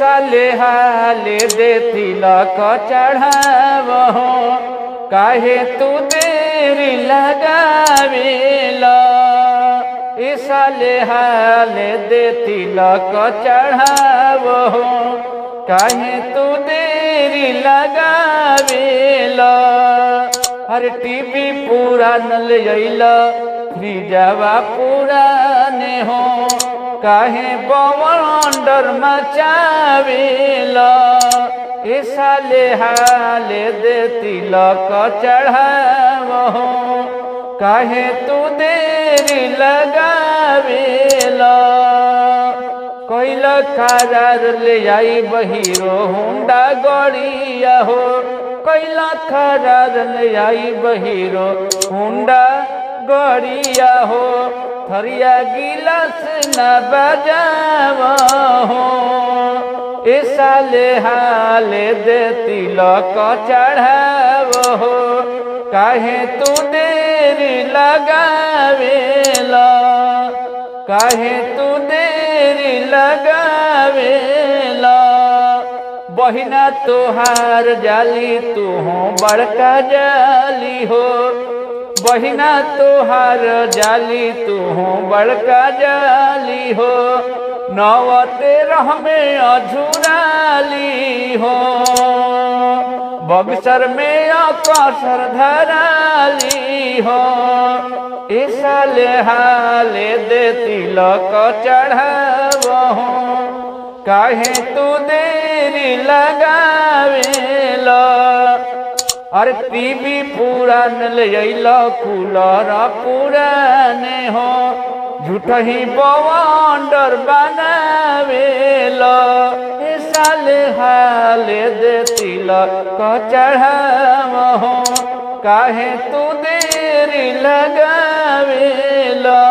साले हाले दे तिलक चढ़ावहो काहे तू देरी लगावेला। ए साले हाले दे तिलक चढ़ावहो काहे तू देरी लगावेला। हर टीवी पुरान ले अइला फ्रिजवा पुराने हो काहे बवंडर मचावेला। ए साले हाले दे तिलक चढ़ावहो काहे तू देरी लगावेला। कोइला करार ले आई बहिरो हुंडा गड़िया हो कोइला करार ले आई बहिरो हुंडा गड़िया हो थरिया गिलास न बजावा हो। ए साले हाले दे तिलक चढ़ावहो काहे तू देरी लगावेला। काहे तू देरी लगावेला। बहिना तोहार जाली तू बड़का जाली हो बहिना तोहार जाली तू बड़का जाली हो। नव 13 में अझुराली हो बक्सर में अकसर धराली हो। ए साले हाले दे तिलक चढ़ावहो काहे तू देरी लगावेला। अरे टीवी पुरान ले अइला कूलर पुराने हो झूठही बवंडर बनावेला। ए साले हाले दे तिलक चढ़ावहो काहे तू देरी लगावेला।